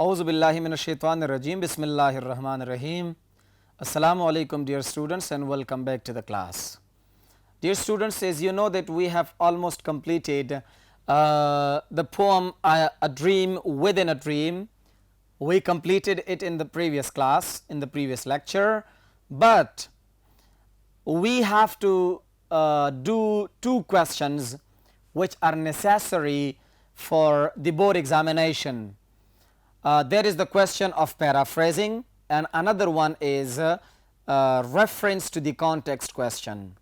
Auzu billahi minash shaitanir rajim. Bismillahir rahmanir rahim. Assalamu alaikum dear students and welcome back to the class. Dear students, as you know that we have almost completed the poem A Dream Within a Dream. We completed it in the previous class, in the previous lecture, but we have to do two questions which are necessary for the board examination. There is the question of paraphrasing and another one is reference to the context question.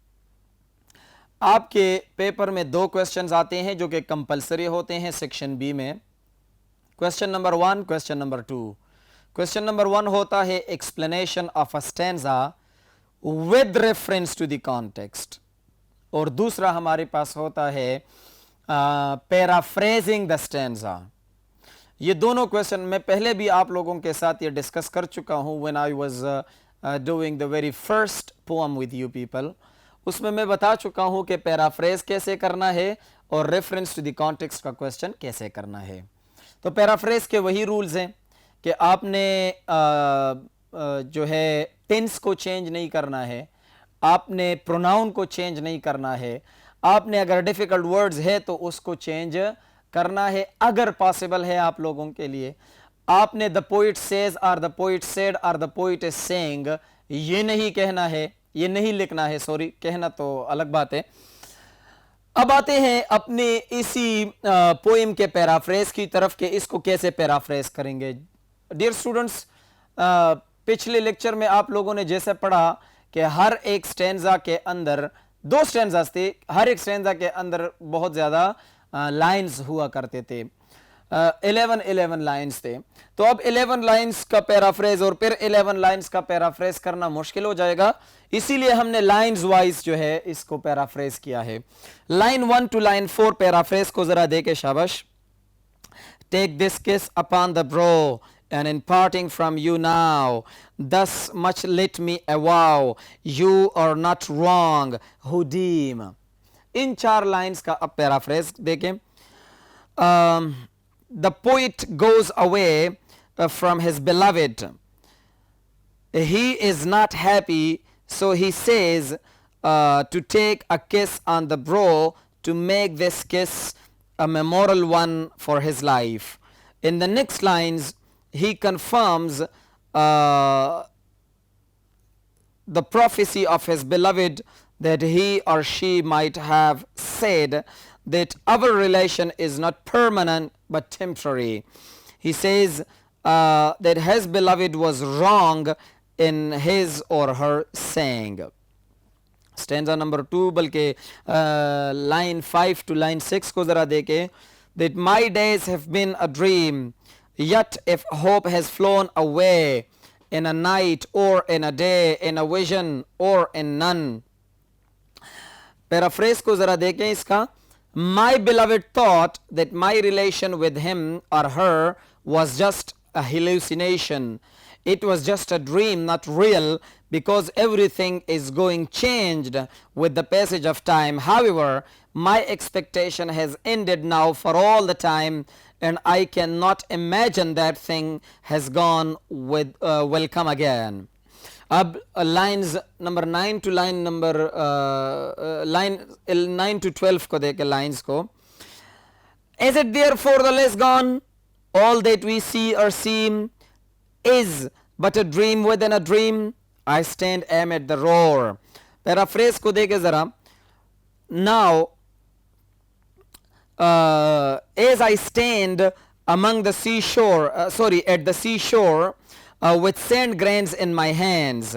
आपके paper में दो questions आते हैं जो कि compulsory होते हैं section B में. Question number 1, question number 2. Question number 1 होता है explanation of a stanza with reference to the context और दूसरा हमारे पास होता है पैराफ्रेजिंग द स्टैंजा. ये दोनों क्वेश्चन मैं पहले भी आप लोगों के साथ ये डिस्कस कर चुका हूँ when I was doing the very first poem with you people. उसमें मैं बता चुका हूँ कि पैराफ्रेज कैसे करना है और रेफरेंस टू द कॉन्टेक्स्ट का क्वेश्चन कैसे करना है. तो पैराफ्रेज के वही रूल्स हैं कि आपने जो है टेंस को चेंज नहीं करना है, आपने प्रोनाउन को चेंज नहीं करना है, आपने अगर डिफ़िकल्ट वर्ड्स है तो उसको चेंज करना है अगर पॉसिबल है आप लोगों के लिए. आपने द पोइट सेज और द पोइट सेड और द पोइट इज सेइंग ये नहीं कहना है, ये नहीं लिखना है, सॉरी कहना तो अलग बात है. अब आते हैं अपने इसी पोएम के पैराफ्रेज की तरफ के इसको कैसे पैराफ्रेज करेंगे. डियर स्टूडेंट्स, पिछले लेक्चर में आप लोगों ने जैसे पढ़ा कि हर एक स्टैंजा के अंदर दो स्टैंजास थे, हर एक स्टैंजा के अंदर बहुत ज़्यादा लाइन्स हुआ करते थे, 11 लाइन्स थे. तो अब 11 लाइन्स का पैराफ्रेज और फिर 11 लाइन्स का पैराफ्रेज करना मुश्किल हो जाएगा, इसीलिए हमने लाइन्स वाइज जो है इसको पैराफ्रेज किया है. लाइन 1 टू लाइन 4 पैराफ्रेज को जरा देके शाबाश. टेक दिस किस upon the bro and in parting from you now, thus much let me avow, you are not wrong who deem. In 4 lines का अब पैराफ्रेज देखें. The poet goes away from his beloved. He is not happy, so he says to take a kiss on the brow to make this kiss a memorable one for his life. In the next lines, he confirms the prophecy of his beloved that he or she might have said that our relation is not permanent but temporary. He says that his beloved was wrong in his or her saying. Stanza number 2 बल्कि line 5 to line 6 को ज़रा देखें. That my days have been a dream, yet if hope has flown away, in a night or in a day, in a vision or in none. Paraphrase को जरा देखें इसका. My beloved thought that my relation with him or her was just a hallucination. It was just a dream, not real, because everything is going changed with the passage of time. However, my expectation has ended now for all the time, and I cannot imagine that thing has gone with will come again. अब lines number 9 to line number line 9 to 12 को देखे lines को. Is it therefore the less gone? All that we see or seem is but a dream within a dream. I stand amid the roar. Paraphrase को देखे जरा. Now as I stand among the seashore, at the seashore, with sand grains in my hands,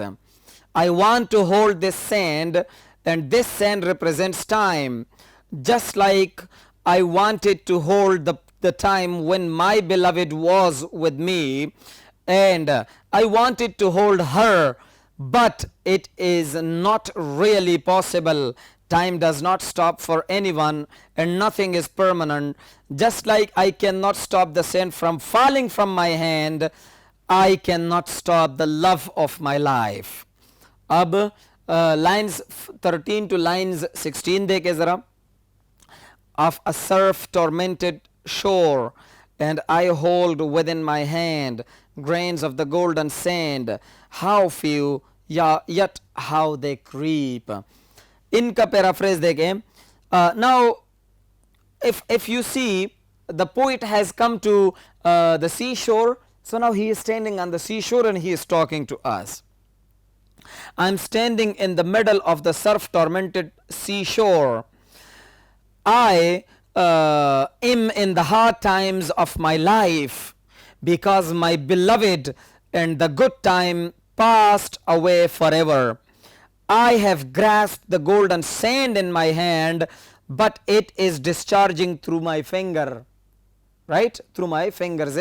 I want to hold this sand, and this sand represents time, just like I wanted to hold the time when my beloved was with me, and I wanted to hold her, but it is not really possible. Time does not stop for anyone and nothing is permanent. Just like I cannot stop the sand from falling from my hand, I cannot stop the love of my life. अब lines 13 to lines 16 देखे जरा. Of a surf tormented shore, and I hold within my hand grains of the golden sand, how few, yet how they creep. इनका paraphrase देखें. Now if you see, the poet has come to the seashore, so now he is standing on the seashore and he is talking to us. I'm standing in the middle of the surf tormented seashore. I am in the hard times of my life, because my beloved and the good time passed away forever. I have grasped the golden sand in my hand, but it is discharging through my finger. Right? Through my fingers.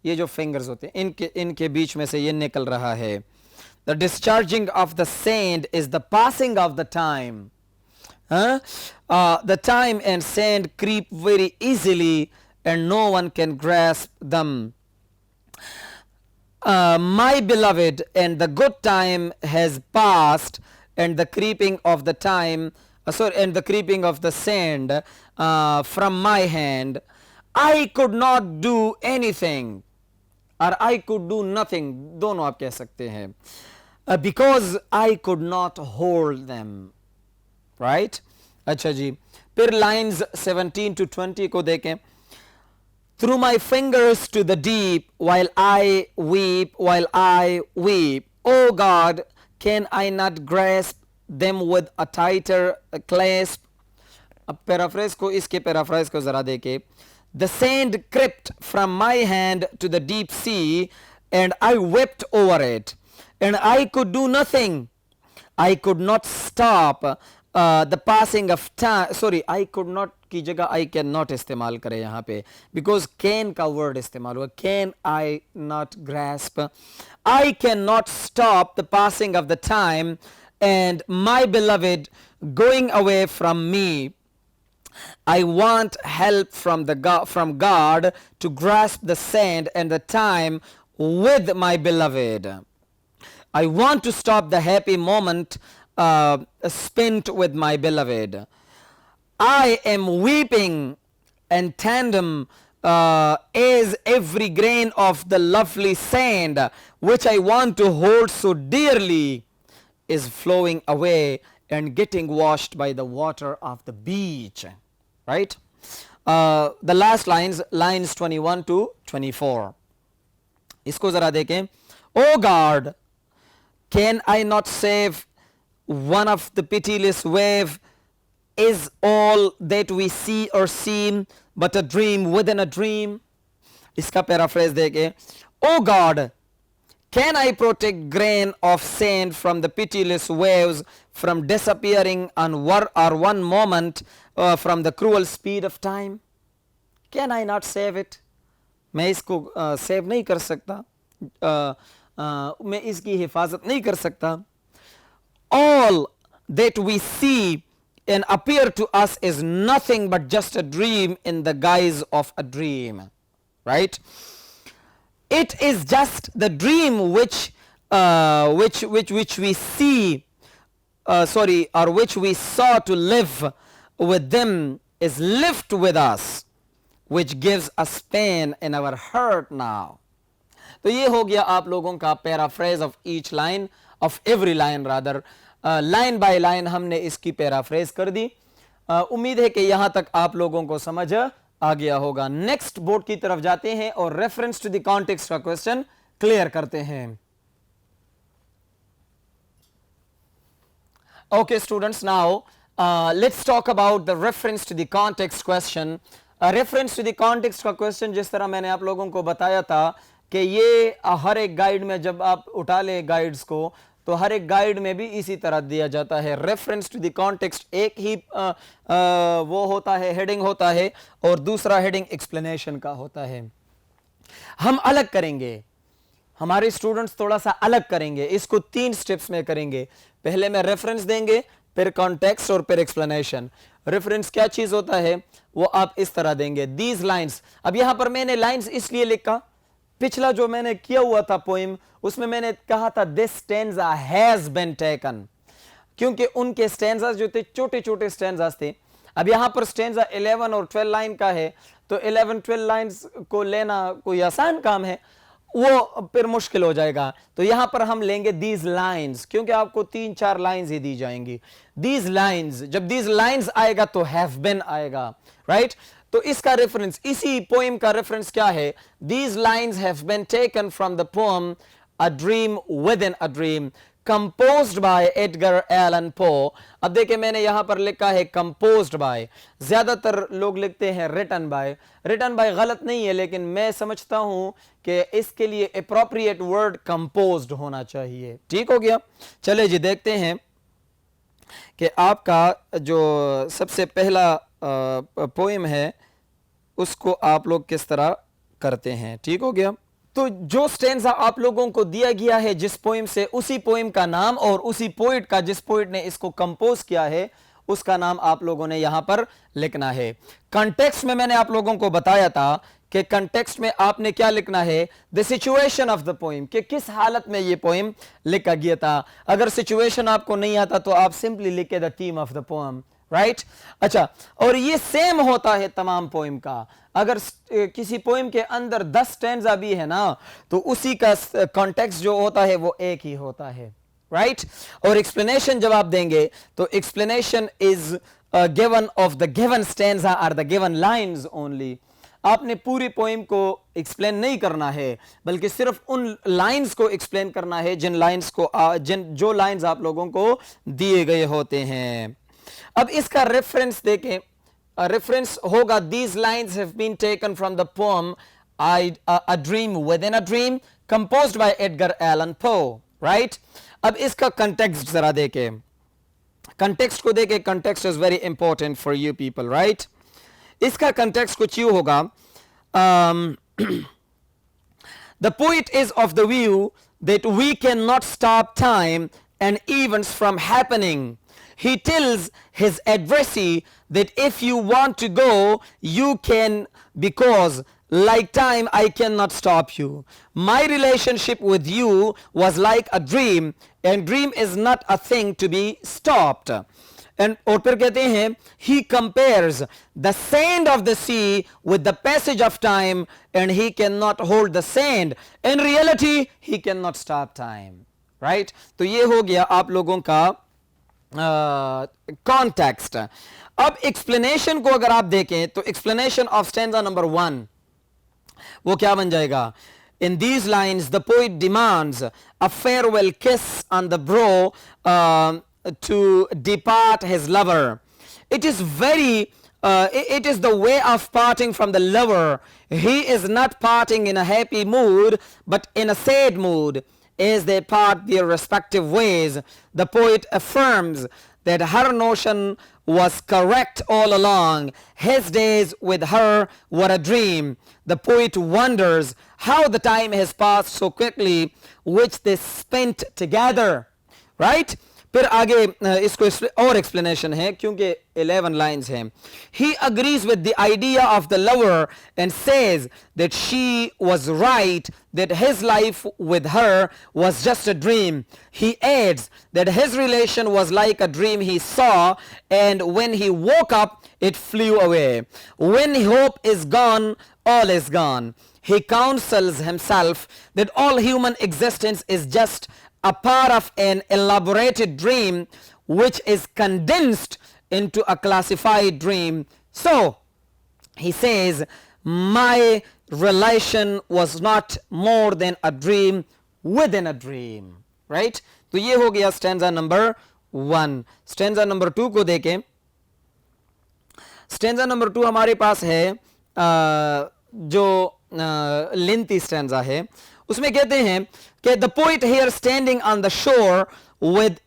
ये जो fingers होते हैं, इनके बीच में से ये निकल रहा है. The discharging of the sand is the passing of the time. The time and sand creep very easily and no one can grasp them. My beloved and the good time has passed, and the creeping of the time, and the creeping of the sand from my hand. I could not do anything, or I could do nothing, दोनों आप कह सकते हैं, because I could not hold them. Right? अच्छा जी, फिर lines 17 to 20 को देखें. Through my fingers to the deep, while I weep, O God, can I not grasp them with a tighter clasp? अब पैराफ्रेज को, इसके पैराफ्रेज को जरा देखें. The sand crept from my hand to the deep sea, and I wept over it, and I could do nothing. I could not stop the passing of time. Sorry, I could not की जगह I cannot इस्तेमाल करें यहाँ पे, because can का word इस्तेमाल हुआ. Can I not grasp? I cannot stop the passing of the time, and my beloved going away from me. I want help from God to grasp the sand and the time with my beloved. I want to stop the happy moment spent with my beloved. I am weeping and tandem as every grain of the lovely sand which I want to hold so dearly is flowing away and getting washed by the water of the beach. Right? The last lines 21 to 24. इसको जरा देखें. O God, can I not save one of the pitiless wave? Is all that we see or seem but a dream within a dream? इसका paraphrase देखें. O God, can I protect grain of sand from the pitiless waves from disappearing on one moment from the cruel speed of time? Can I not save it? मैं इसको save नहीं कर सकता, मैं इसकी हिफाजत नहीं कर सकता. All that we see and appear to us is nothing but just a dream in the guise of a dream. Right? It is just the dream which we see, or which we saw to live with them is lived with us, which gives us pain in our heart now. तो ये हो गया आप लोगों का paraphrase of each line, of every line rather. Line by line हमने इसकी paraphrase कर दी. उम्मीद है कि यहां तक आप लोगों को समझ आ गया होगा. नेक्स्ट बोर्ड की तरफ जाते हैं और रेफरेंस टू द कॉन्टेक्स्ट का क्वेश्चन क्लियर करते हैं. Okay students, now let's talk about the reference to the context question. Reference to the context का question जिस तरह मैंने आप लोगों को बताया था कि ये हर एक गाइड में जब आप उठा ले गाइड्स को, तो हर एक गाइड में भी इसी तरह दिया जाता है. रेफरेंस टू द कॉन्टेक्स्ट एक ही वो होता है, हेडिंग होता है, और दूसरा हेडिंग एक्सप्लेनेशन का होता है. हम अलग करेंगे, हमारे स्टूडेंट्स थोड़ा सा अलग करेंगे, इसको 3 स्टेप्स में करेंगे. पहले मैं रेफरेंस देंगे, फिर कॉन्टेक्स्ट और फिर एक्सप्लेनेशन. रेफरेंस क्या चीज होता है वो आप इस तरह देंगे, दीज लाइंस. अब यहां पर मैंने लाइंस इसलिए लिखा, पिछला जो मैंने किया हुआ था पोइम उसमें मैंने कहा था this stanza has been taken, क्योंकि उनके स्टैंजास जो थे छोटे छोटे स्टैंजास थे. अब यहां पर स्टेंजा 11 और 12 लाइन का है, तो 11-12 लाइंस को लेना कोई आसान काम है, वो फिर मुश्किल हो जाएगा। तो यहां पर हम लेंगे दीज लाइंस, क्योंकि आपको 3-4 लाइंस ही दी जाएंगी। दीज लाइंस, जब दीज लाइंस आएगा तो हैव बीन आएगा, राइट? तो इसका रेफरेंस, इसी पोएम का रेफरेंस क्या है? These lines have been taken from the poem a dream within a dream, composed by Edgar Allan Poe. अब देखिए मैंने यहां पर लिखा है कंपोज्ड बाय, ज्यादातर लोग लिखते हैं रिटन बाय। रिटन बाय गलत नहीं है, लेकिन मैं समझता हूं कि इसके लिए एप्रोप्रिएट वर्ड कंपोज्ड होना चाहिए। ठीक हो गया? चले जी देखते हैं कि आपका जो सबसे पहला पोएम है उसको आप लोग किस तरह करते हैं। ठीक हो गया? तो जो स्टेंजा आप लोगों को दिया गया है जिस पोएम से, उसी पोएम का नाम और उसी पोइट का, जिस पोइट ने इसको कंपोज किया है, उसका नाम आप लोगों ने यहां पर लिखना है। कॉन्टेक्स्ट में मैंने आप लोगों को बताया था कि कॉन्टेक्स्ट में आपने क्या लिखना है? The situation of the poem, कि किस हालत में ये पोएम लिखा गया था। अगर सिचुएशन आपको नहीं आता तो आप सिंपली लिखे the theme of the poem, right? अच्छा, और ये सेम होता है तमाम पोएम का। अगर किसी पोएम के अंदर 10 स्टैंजा भी है ना, तो उसी का कॉन्टेक्स्ट जो होता है वो एक ही होता है, राइट? और एक्सप्लेनेशन जब आप देंगे तो explanation is given of the given stanza और द गिवन लाइंस ओनली। आपने पूरी पोएम को एक्सप्लेन नहीं करना है, बल्कि सिर्फ उन लाइंस को एक्सप्लेन करना है जो लाइंस आप लोगों को दिए गए होते हैं। अब इसका रेफरेंस देखें, रेफरेंस होगा these lines have been taken from the poem a dream within a dream, composed by Edgar Allan Poe, right? अब इसका कंटेक्स्ट जरा देखें, कंटेक्स्ट को देखें। Context is very important for you people, right? इसका context कुछ यूं होगा, the poet is of the view that we can not stop time and events from happening. He tells his adversary that if you want to go, you can, because like time, I cannot stop you. My relationship with you was like a dream, and dream is not a thing to be stopped. And और फिर कहते हैं, he compares the sand of the sea with the passage of time, and he cannot hold the sand. In reality, he cannot stop time. Right? तो ये हो गया आप लोगों का कॉन्टेक्स्ट। अब एक्सप्लेनेशन को अगर आप देखें तो एक्सप्लेनेशन ऑफ स्टैंजा नंबर 1 वो क्या बन जाएगा? In these lines the poet demands a farewell kiss on the brow to depart his lover. It is very it is the way of parting from the lover. He is not parting in a happy mood, but in a sad mood. As they part their respective ways, the poet affirms that her notion was correct all along. His days with her were a dream. The poet wonders how the time has passed so quickly, which they spent together. Right? फिर आगे इसको और explanation है, क्योंकि 11 lines हैं. He agrees with the idea of the lover and says that she was right, that his life with her was just a dream. He adds that his relation was like a dream he saw, and when he woke up, it flew away. When hope is gone, all is gone. He counsels himself that all human existence is just a part of an elaborated dream which is condensed into a classified dream. So he says, my relation was not more than a dream within a dream. Right? तो ये हो गया stanza number 1. Stanza number 2 को देखें. Stanza number 2 हमारे पास है जो lengthy stanza है. उसमें कहते हैं कि the poet here standing on the shore with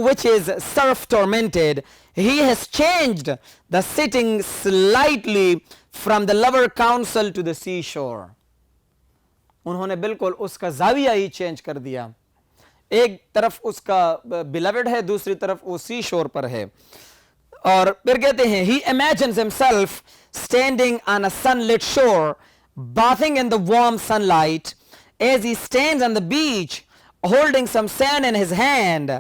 which is surf tormented, he has changed the sitting slightly from the lover counsel to the seashore. उन्होंने बिल्कुल उसका जाविया ही चेंज कर दिया. एक तरफ उसका beloved है, दूसरी तरफ वो सी शोर पर है. और फिर कहते हैं he imagines himself standing on a sunlit shore, bathing in the warm sunlight. As he stands on the beach, holding some sand in his hand,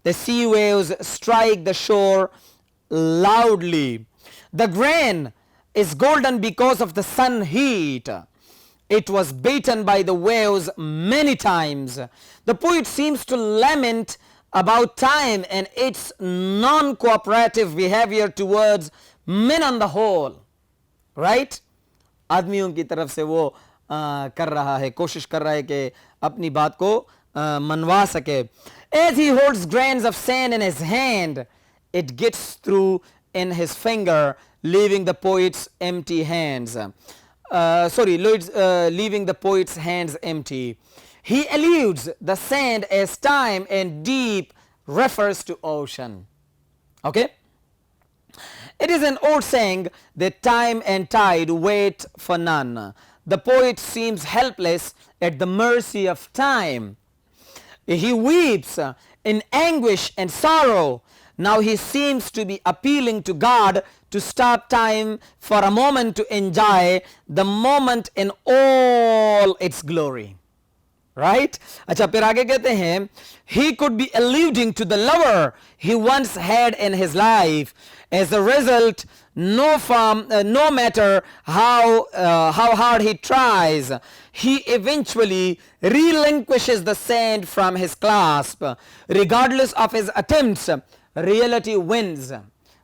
the sea waves strike the shore loudly. The grain is golden because of the sun heat. It was beaten by the waves many times. The poet seems to lament about time and its non-cooperative behavior towards men on the whole. Right? आदमियों की तरफ से वो कर रहा है, कोशिश कर रहा है कि अपनी बात को मनवा सके. As he holds grains of sand in his hand, it gets through in his finger, leaving the poet's empty hands. Leaving the poet's hands empty. He alludes the sand as time and deep refers to ocean. Okay? It is an old saying that time and tide wait for none. The poet seems helpless at the mercy of time. He weeps in anguish and sorrow. Now he seems to be appealing to God to stop time for a moment to enjoy the moment in all its glory. Right? अच्छा फिर आगे कहते हैं, he could be alluding to the lover he once had in his life. As a result, no matter how hard he tries, he eventually relinquishes the sand from his clasp. Regardless of his attempts, reality wins.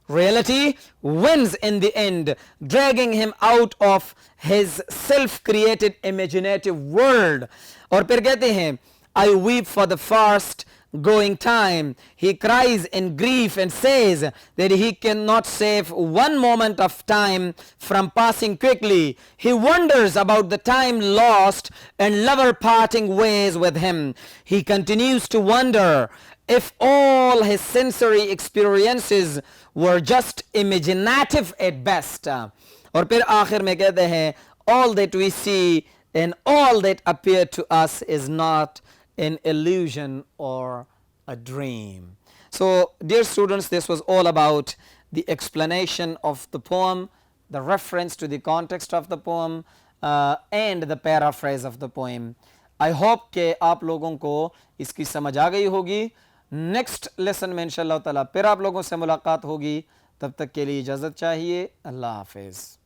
Reality wins in the end, dragging him out of his self-created imaginative world. और फिर कहते हैं, I weep for the fast going time. He cries in grief and says that he cannot save one moment of time from passing quickly. He wonders about the time lost and lover parting ways with him. He continues to wonder if all his sensory experiences were just imaginative at best. और फिर आखिर में कहते हैं, all that we see and all that appear to us is not an illusion or a dream. So dear students, this was all about the explanation of the poem, the reference to the context of the poem, and the paraphrase of the poem. I hope कि आप लोगों को इसकी समझ आ गई होगी. Next lesson में इंशाअल्लाह ताला फिर आप लोगों से मुलाकात होगी. तब तक के लिए इजाज़त चाहिए. अल्लाह हाफिज़.